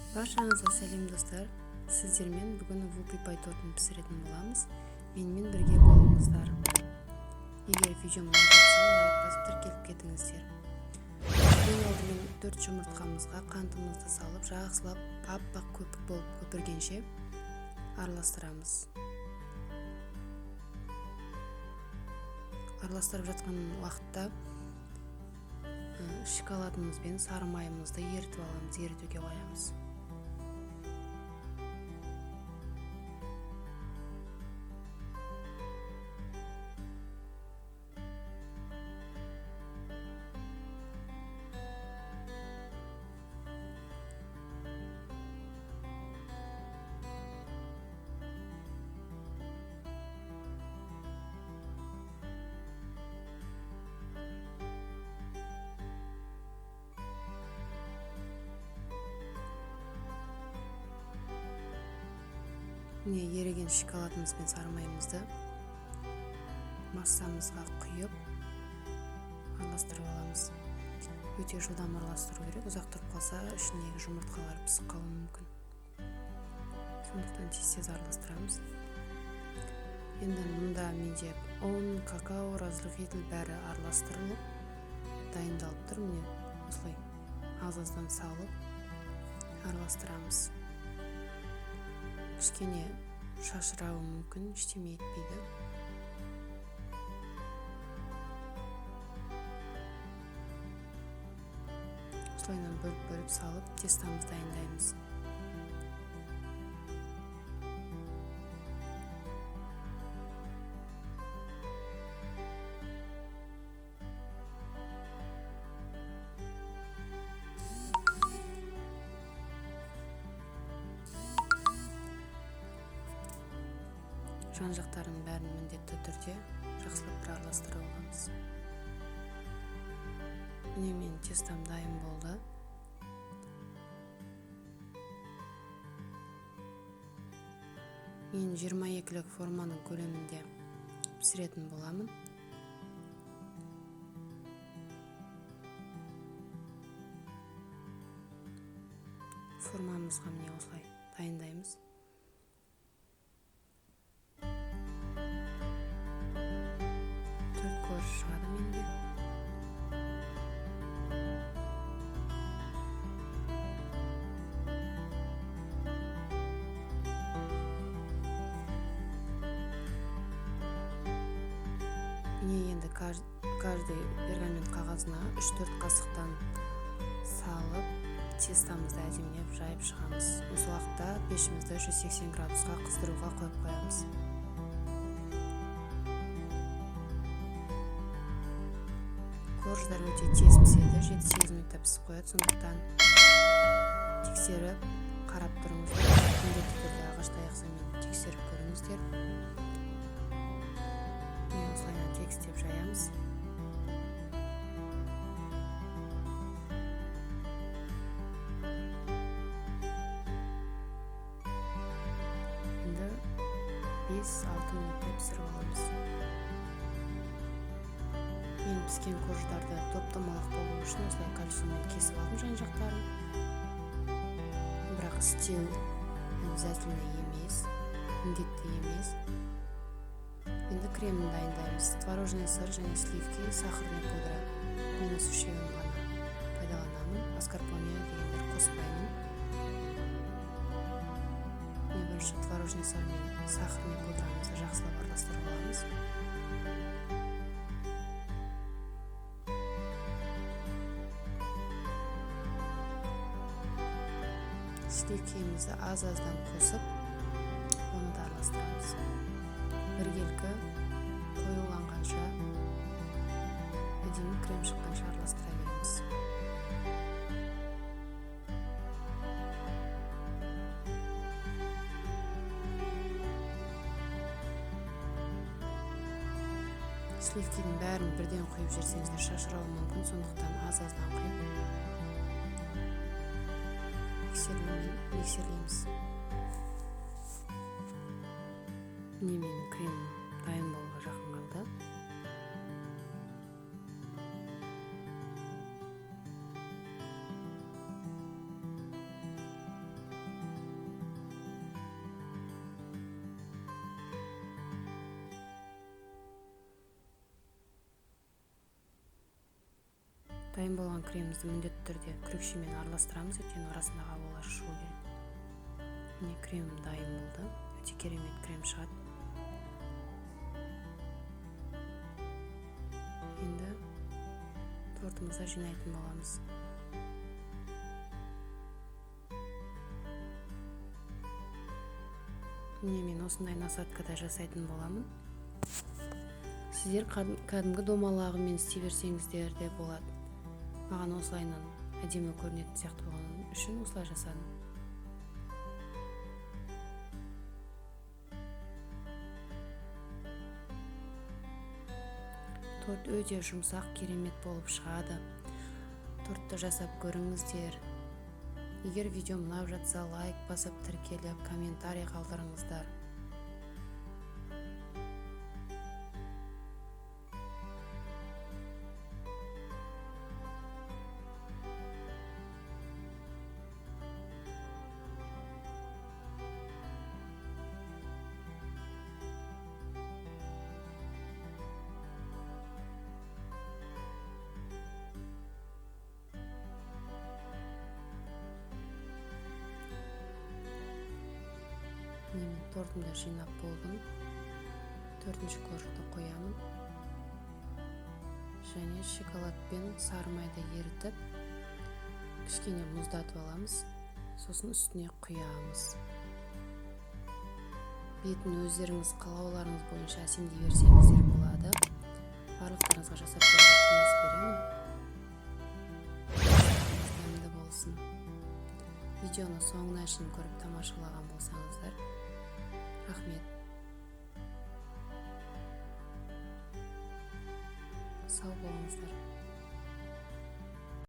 Баршаңызға сәлем достар. Сіздермен бүгін вупипай тортын пісіретін боламыз. Менімен бірге болыңыздар. Егер видеом ұнап жатса, лайк басып тіркеліп кетіңіздер. Ең алдымен 4 жұмыртқамызға қантымызды салып, жақсылап аппақ көпік болып көпіргенше араластырамыз. Араластырып жатқан уақытта шоколадымыз бен сары майымызды ерітіп аламыз, ерітуге қоямыз. Еріген шоколадымыз бен сары майымызды массамызға құйып араластырып аламыз. Өте жылдам араластыру керек, ұзақ тұрып қалса ішіндегі жұмыртқалар пісіп қалуы мүмкін. Сондықтан тез араластырамыз. Енді мұнда менде ұн, какао, разлық етіл бәрі араластырылып дайындалып тұр. Міне осылай аз-аздан салып араластырамыз. Кішкене шашырауы мүмкін, ештеме етпейді. Осылайынан бөліп салып тестамыз дайындаймыз. Жан жақтарын бәрін міндетті түрде жақсылап бір араластырып аламыз. Міне мен тестам дайын болды. Мен 22-лік форманың көлемінде пісіретін боламын. Формамызға міне осылай дайындаймыз. Шығады менде. Міне енді каждый пергамент қағазына 3-4 қасықтан салып, тестамызды әдемілеп жайып шығамыз. Осы уақытта пешімізді 180 градусқа қыздыруға қойып қоямыз. Корждар өте тез піседі, 7-8 минутта пісіп қояды. Сондықтан тексеріп, қарап тұрыңыздар. Міндетті түрде ағаш таяқшамен тексеріп көріңіздер. Мен осылайынан тегістеп жаямыз. Енді 5-6 минутта пісіріп аламыз. Мен піскен корждарды топтамалық болу үшін осылай кальциямен кесіп алдым жан жақтарын. Бірақ істеу обязательно емес, міндетті емес. Енді кремін дайындаймыз. Творожный сыр және сливки, сахарный пудра. Мен осы үшеуін ғана пайдаланамын. Маскарпоне дегендер қоспаймын. Мен бірінші творожный сыр мен сахарный пудрамызды жақсылап араластырып аламыз. Сливкемізді аз-аздан қосып, оны да араластырамыз. Біркелкі қоюланғанша, әдемі крем шыққанша араластыра береміз. Сливкенің бәрін бірден құйып жерсеңіздер шашырауы мүмкін, сондықтан аз-аздан құйып миксерлейміз. Міне менің кремім дайын болуға жақын қалды. Дайын болған кремімізді міндетті түрде күрекшемен араластырамыз, өйткені арасындағы ауалар шығу керек. Міне кремім дайын болды. Өте керемет крем шығады. Енді тортымызды жинайтын боламыз. Міне мен осындай насадкада жасайтын боламын. Сіздер кәдімгі домалағымен істей берсеңіздер де болады. Маған осылайынан әдемі көрінетін сияқты болған үшін осылай жасадым. Торт өте жұмсақ, керемет болып шығады. Тортты жасап көріңіздер. Егер видео ұнап жатса, лайк басып, тіркеліп, комментарий қалдырыңыздар. Мен тортымды жинап болдым. 4-ші қоржынды қоямын. Және шоколад пен сары майды ерітіп, кішкене мұздатып аламыз. Сосын үстіне құямыз. Бетін өздеріңіз қалауларыңыз бойынша әсемдей берсеңіздер болады. Барлықтарыңызға жасап көруге кеңес беремін. Дәмді болсын. Видеоны соңына шейін көріп тамашалаған болсаңыздар, рахмет. Сау болыңыздар.